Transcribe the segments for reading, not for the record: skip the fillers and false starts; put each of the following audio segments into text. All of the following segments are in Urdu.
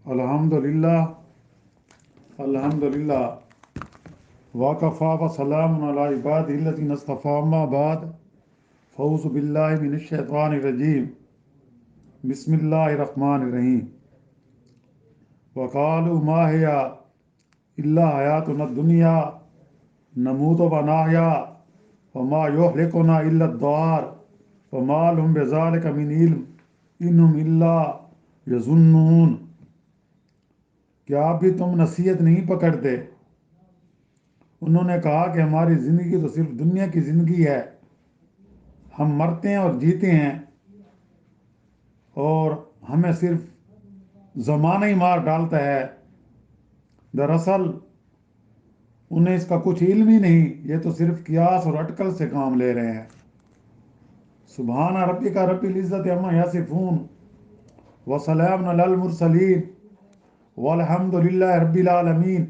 الحمدللہ الحمدللہ وکفیٰ وسلام علی عبادہ الذین اصطفیٰ اما بعد فاعوذ باللہ من الشیطان الرجیم بسم اللہ الرحمن الرحیم وقالوا ما ہی الا حیاتنا الدنیا نموت ونحیا وما یہلکنا الا الدہر وما لهم بذلک من علم انہم الا یظنون۔ کیا آپ بھی تم نصیحت نہیں پکڑتے؟ انہوں نے کہا کہ ہماری زندگی تو صرف دنیا کی زندگی ہے، ہم مرتے ہیں اور جیتے ہیں، اور ہمیں صرف زمانہ ہی مار ڈالتا ہے۔ دراصل انہیں اس کا کچھ علم ہی نہیں، یہ تو صرف قیاس اور اٹکل سے کام لے رہے ہیں۔ سبحان ربک رب العزت عما یصفون وسلام علی المرسلین والحمد للہ رب العالمین۔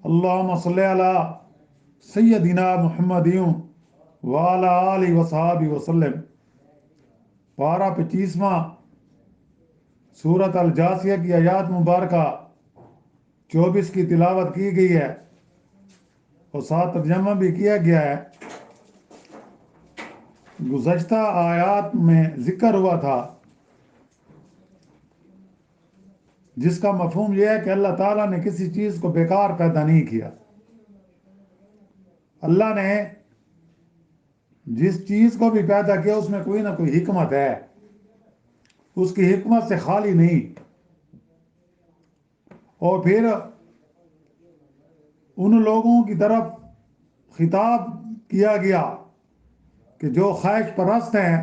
اللہم صلی علی سیدنا محمد وعلی آلہ وصحبہ وسلم۔ پارہ 25واں سورۃ الجاثیہ کی آیات مبارکہ 24 کی تلاوت کی گئی ہے اور ساتھ ترجمہ بھی کیا گیا ہے۔ گزشتہ آیات میں ذکر ہوا تھا جس کا مفہوم یہ ہے کہ اللہ تعالیٰ نے کسی چیز کو بیکار پیدا نہیں کیا۔ اللہ نے جس چیز کو بھی پیدا کیا اس میں کوئی نہ کوئی حکمت ہے، اس کی حکمت سے خالی نہیں۔ اور پھر ان لوگوں کی طرف خطاب کیا گیا کہ جو خواہش پرست ہیں،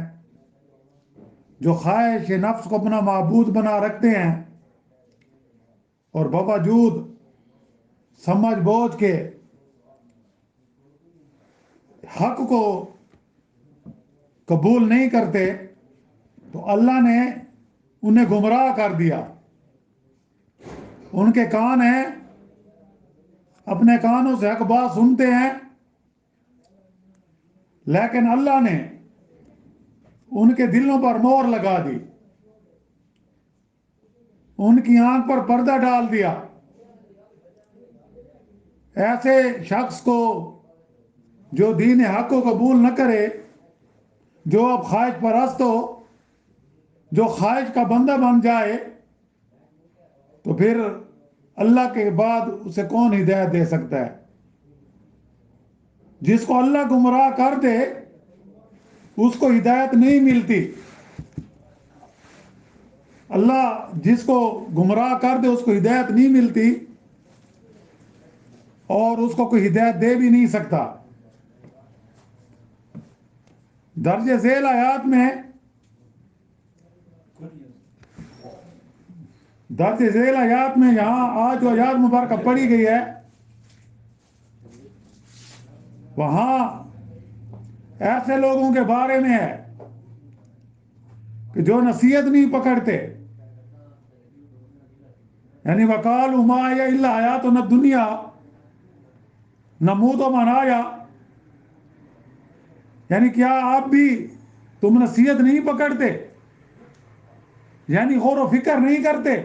جو خواہش نفس کو اپنا معبود بنا رکھتے ہیں اور باوجود سمجھ بوجھ کے حق کو قبول نہیں کرتے، تو اللہ نے انہیں گمراہ کر دیا۔ ان کے کان ہیں، اپنے کانوں سے حق بات سنتے ہیں، لیکن اللہ نے ان کے دلوں پر مہر لگا دی، ان کی آنکھ پر پردہ ڈال دیا۔ ایسے شخص کو جو دین حق کو قبول نہ کرے، جو اب خواہش پرست ہو، جو خواہش کا بندہ بن جائے، تو پھر اللہ کے بعد اسے کون ہدایت دے سکتا ہے؟ جس کو اللہ گمراہ کر دے اس کو ہدایت نہیں ملتی۔ اللہ جس کو گمراہ کر دے اس کو ہدایت نہیں ملتی، اور اس کو کوئی ہدایت دے بھی نہیں سکتا۔ درج ذیل آیات میں یہاں آج جو آیات مبارکہ پڑھی گئی ہے، وہاں ایسے لوگوں کے بارے میں ہے کہ جو نصیحت نہیں پکڑتے، یعنی وقالوا ما هي الا حیاتنا الدنیا نموت ونحیا، یعنی کیا آپ بھی تم نصیحت نہیں پکڑتے، یعنی غور و فکر نہیں کرتے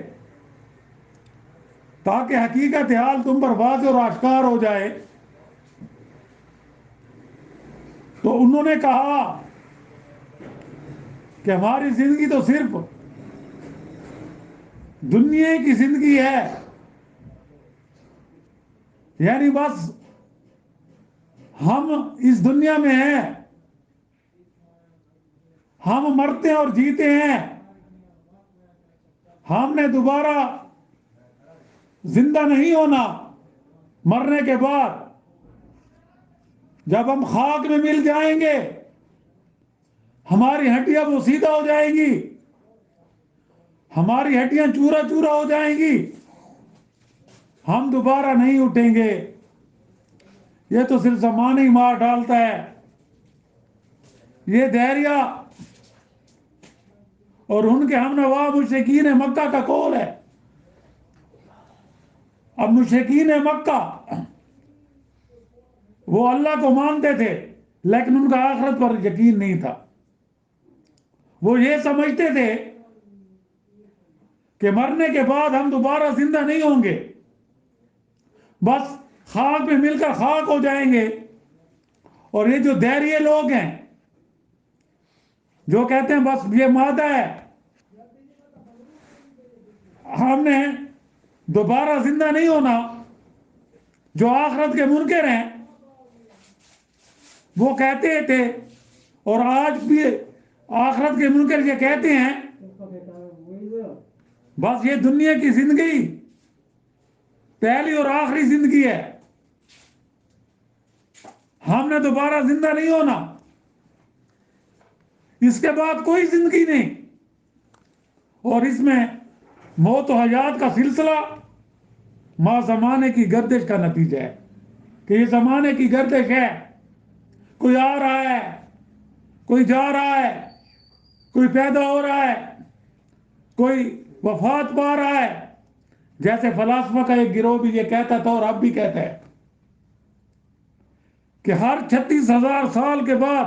تاکہ حقیقت حال تم پر واضح اور آشکار ہو جائے۔ تو انہوں نے کہا کہ ہماری زندگی تو صرف دنیا کی زندگی ہے، یعنی بس ہم اس دنیا میں ہیں، ہم مرتے ہیں اور جیتے ہیں، ہم نے دوبارہ زندہ نہیں ہونا۔ مرنے کے بعد جب ہم خاک میں مل جائیں گے ہماری ہڈیاں وہ سیدھا ہو جائیں گی، ہماری ہڈیاں چورا چورا ہو جائیں گی، ہم دوبارہ نہیں اٹھیں گے۔ یہ تو صرف زمانہ ہی مار ڈالتا ہے۔ یہ دہریہ اور ان کے ہم نوا مشرکین مکہ کا قول ہے۔ اب مشرکین مکہ وہ اللہ کو مانتے تھے لیکن ان کا آخرت پر یقین نہیں تھا۔ وہ یہ سمجھتے تھے کہ مرنے کے بعد ہم دوبارہ زندہ نہیں ہوں گے، بس خاک میں مل کر خاک ہو جائیں گے۔ اور یہ جو دہریے لوگ ہیں جو کہتے ہیں بس یہ مادہ ہے، ہم نے دوبارہ زندہ نہیں ہونا، جو آخرت کے منکر ہیں وہ کہتے تھے، اور آج بھی آخرت کے منکر یہ کہتے ہیں بس یہ دنیا کی زندگی پہلی اور آخری زندگی ہے، ہم نے دوبارہ زندہ نہیں ہونا، اس کے بعد کوئی زندگی نہیں۔ اور اس میں موت و حیات کا سلسلہ ما زمانے کی گردش کا نتیجہ ہے، کہ یہ زمانے کی گردش ہے، کوئی آ رہا ہے، کوئی جا رہا ہے، کوئی پیدا ہو رہا ہے، کوئی وفات پا رہا ہے۔ جیسے فلاسفہ کا ایک گروہ بھی یہ کہتا تھا اور اب بھی کہتا ہے کہ ہر 36,000 سال کے بعد،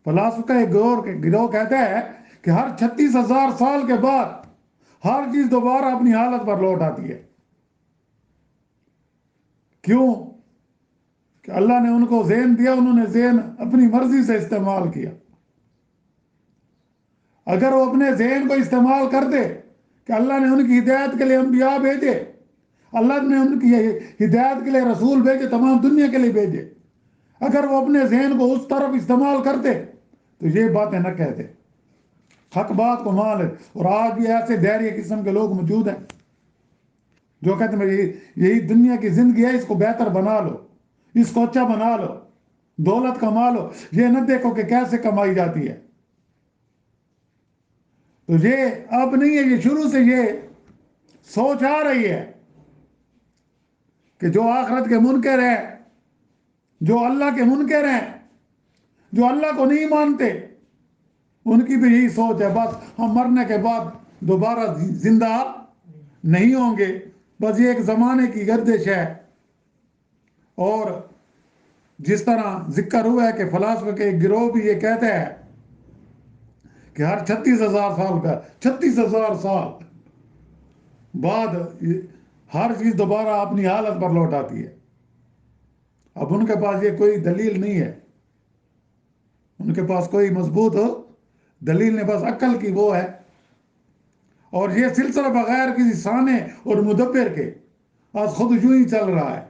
فلاسفہ کا ایک گروہ کہتا ہے کہ ہر 36,000 سال کے بعد ہر چیز دوبارہ اپنی حالت پر لوٹ آتی ہے۔ کیوں؟ کہ اللہ نے ان کو ذہن دیا، انہوں نے ذہن اپنی مرضی سے استعمال کیا۔ اگر وہ اپنے ذہن کو استعمال کرتے کہ اللہ نے ان کی ہدایت کے لیے انبیاء بھیجے، اللہ نے ان کی ہدایت کے لیے رسول بھیجے، تمام دنیا کے لیے بھیجے، اگر وہ اپنے ذہن کو اس طرف استعمال کرتے تو یہ باتیں نہ کہتے۔ حق بات کو مال ہے۔ اور آج بھی ایسے دہریے قسم کے لوگ موجود ہیں جو کہتے ہیں یہی دنیا کی زندگی ہے، اس کو بہتر بنا لو، اس کو اچھا بنا لو، دولت کما لو، یہ نہ دیکھو کہ کیسے کمائی جاتی ہے۔ تو یہ اب نہیں ہے، یہ شروع سے یہ سوچ آ رہی ہے کہ جو آخرت کے منکر ہیں، جو اللہ کے منکر ہیں، جو اللہ کو نہیں مانتے، ان کی بھی یہی سوچ ہے، بس ہم مرنے کے بعد دوبارہ زندہ نہیں ہوں گے، بس یہ ایک زمانے کی گردش ہے۔ اور جس طرح ذکر ہوا ہے کہ فلاسفہ کے ایک گروہ بھی یہ کہتا ہے کہ ہر 36,000 سال بعد ہر چیز دوبارہ اپنی حالت پر لوٹ آتی ہے۔ اب ان کے پاس یہ کوئی دلیل نہیں ہے، ان کے پاس کوئی مضبوط دلیل نہیں، بس عقل کی وہ ہے۔ اور یہ سلسلہ بغیر کسی سانے اور مدبر کے آج خود یوں ہی چل رہا ہے۔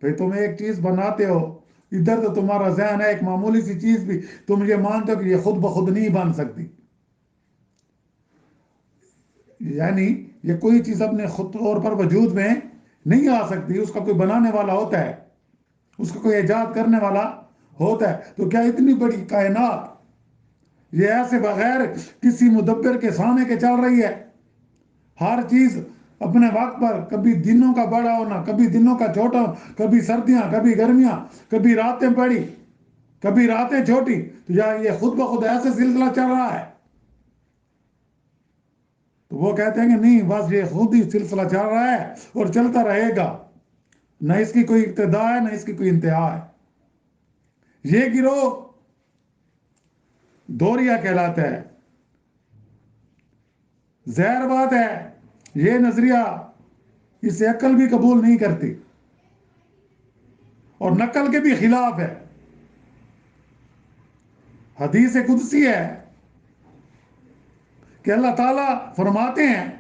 بھئی تم ایک چیز بناتے ہو، ادھر تو تمہارا ذہن ہے، ایک معمولی سی چیز بھی تم یہ مانتے ہو کہ یہ خود بخود نہیں بن سکتی، یعنی یہ کوئی چیز اپنے خود طور پر وجود میں نہیں آ سکتی، اس کا کوئی بنانے والا ہوتا ہے، اس کا کوئی ایجاد کرنے والا ہوتا ہے۔ تو کیا اتنی بڑی کائنات یہ ایسے بغیر کسی مدبر کے سانے کے چل رہی ہے؟ ہر چیز اپنے وقت پر، کبھی دنوں کا بڑا ہونا، کبھی دنوں کا چھوٹا، کبھی سردیاں، کبھی گرمیاں، کبھی راتیں بڑی، کبھی راتیں چھوٹی، تو یا یہ خود بخود ایسے سلسلہ چل رہا ہے؟ تو وہ کہتے ہیں کہ نہیں، بس یہ خود ہی سلسلہ چل رہا ہے اور چلتا رہے گا، نہ اس کی کوئی ابتدا ہے نہ اس کی کوئی انتہا ہے۔ یہ گروہ دوریا کہلاتا ہے۔ ظاہر بات ہے یہ نظریہ اسے عقل بھی قبول نہیں کرتی اور نقل کے بھی خلاف ہے۔ حدیث قدسی ہے کہ اللہ تعالیٰ فرماتے ہیں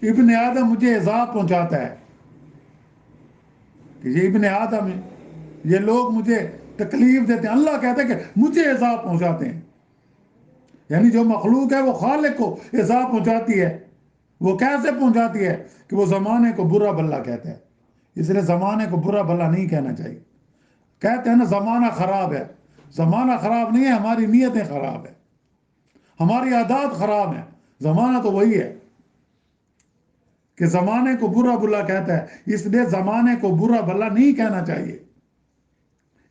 ابن آدم مجھے عذاب پہنچاتا ہے، کہ یہ ابن آدم ہے، یہ لوگ مجھے تکلیف دیتے ہیں، اللہ کہتا ہے کہ مجھے عذاب پہنچاتے ہیں۔ یعنی جو مخلوق ہے وہ خالق کو عذاب پہنچاتی ہے۔ وہ کیسے پہنچاتی ہے؟ کہ وہ زمانے کو برا بھلا کہتا ہے۔ اس لیے زمانے کو برا بھلا نہیں کہنا چاہیے۔ کہتے ہیں نا زمانہ خراب ہے، زمانہ خراب نہیں ہے، ہماری نیتیں خراب ہے، ہماری عادات خراب ہیں۔ زمانہ تو وہی ہے کہ زمانے کو برا بھلا کہتا ہے، اس لیے زمانے کو برا بھلا نہیں کہنا چاہیے،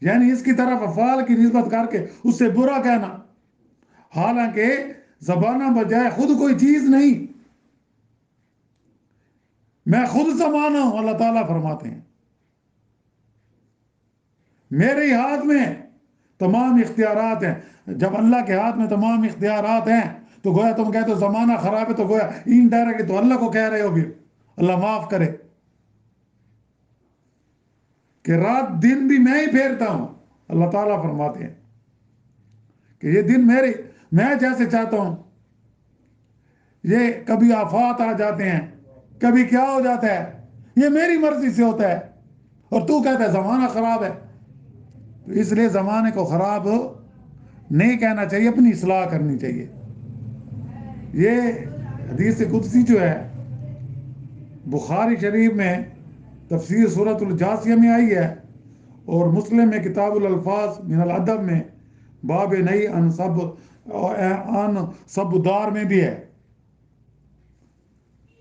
یعنی اس کی طرف افعال کی نسبت کر کے اس سے برا کہنا، حالانکہ زمانہ بجائے خود کوئی چیز نہیں، میں خود زمانہ ہوں، اللہ تعالیٰ فرماتے ہیں میرے ہاتھ میں تمام اختیارات ہیں۔ جب اللہ کے ہاتھ میں تمام اختیارات ہیں تو گویا تم کہتے ہو زمانہ خراب ہے، تو گویا انڈائریکٹلی تو اللہ کو کہہ رہے ہو پھر، اللہ معاف کرے، کہ رات دن بھی میں ہی پھیرتا ہوں۔ اللہ تعالیٰ فرماتے ہیں کہ یہ دن میرے، میں جیسے چاہتا ہوں، یہ کبھی آفات آ جاتے ہیں، کبھی کیا ہو جاتا ہے، یہ میری مرضی سے ہوتا ہے، اور تو کہتا ہے زمانہ خراب ہے۔ تو اس لیے زمانے کو خراب نہیں کہنا چاہیے، اپنی اصلاح کرنی چاہیے۔ یہ حدیث قدسی جو ہے بخاری شریف میں تفسیر سورۃ الجاثیہ میں آئی ہے، اور مسلم میں کتاب الالفاظ من الادب میں باب نہی ان سب دار میں بھی ہے۔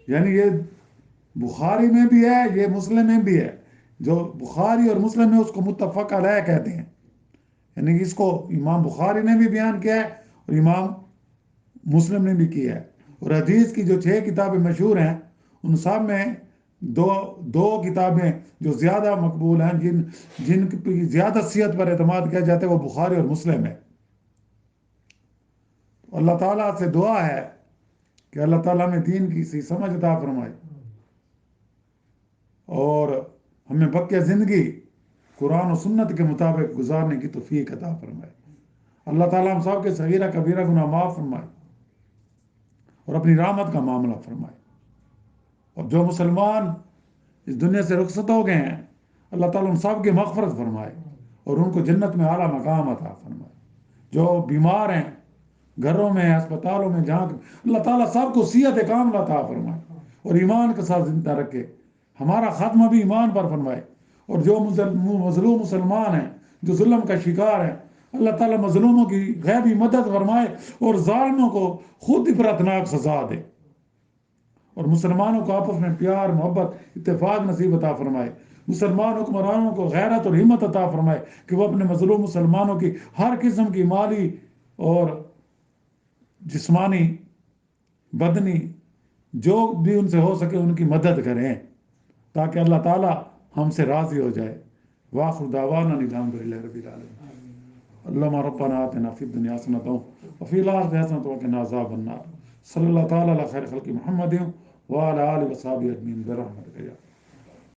یعنی یہ بخاری میں بھی ہے، یہ مسلم میں بھی ہے۔ جو بخاری اور مسلم میں اس کو متفق علیہ کہتے ہیں، یعنی اس کو امام بخاری نے بھی بیان کیا ہے اور امام مسلم نے بھی کیا ہے۔ اور حدیث کی جو 6 کتابیں مشہور ہیں، ان سب میں دو کتابیں جو زیادہ مقبول ہیں، جن کی زیادہ صحت پر اعتماد کیا جاتا ہے، وہ بخاری اور مسلم ہے۔ اللہ تعالیٰ سے دعا ہے کہ اللہ تعالیٰ ہمیں دین کی صحیح سمجھ عطا فرمائے، اور ہمیں بقیہ زندگی قرآن و سنت کے مطابق گزارنے کی توفیق عطا فرمائے۔ اللہ تعالیٰ ہم سب کے صغیرہ کبیرہ گناہ معاف فرمائے اور اپنی رحمت کا معاملہ فرمائے۔ اور جو مسلمان اس دنیا سے رخصت ہو گئے ہیں، اللہ تعالیٰ ان سب کی مغفرت فرمائے اور ان کو جنت میں اعلیٰ مقام عطا فرمائے۔ جو بیمار ہیں گھروں میں، اسپتالوں میں، جہاں اللہ تعالیٰ سب کو صحت کاملہ عطا فرمائے اور ایمان کے ساتھ زندہ رکھے، ہمارا خاتمہ بھی ایمان پر فرمائے۔ اور جو مظلوم مسلمان ہیں، جو ظلم کا شکار ہیں، اللہ تعالیٰ مظلوموں کی غیبی مدد فرمائے اور ظالموں کو خود عبرتناک سزا دے، اور مسلمانوں کو آپس میں پیار، محبت، اتفاق نصیب عطا فرمائے۔ مسلمان حکمرانوں کو غیرت اور ہمت عطا فرمائے کہ وہ اپنے مظلوم مسلمانوں کی ہر قسم کی مالی اور جسمانی، بدنی، جو بھی ان سے ہو سکے ان کی مدد کریں، تاکہ اللہ تعالیٰ ہم سے راضی ہو جائے۔ وآخر دعوانا الحمدللہ رب العالمین۔ اللہم ربنا آتنا فی الدنیا حسنۃ وفی الآخرۃ حسنۃ وقنا عذاب النار۔ صلی اللہ تعالیٰ علی خیر خلق محمد وعلی آلہ وصحبہ اجمعین برحمتک یا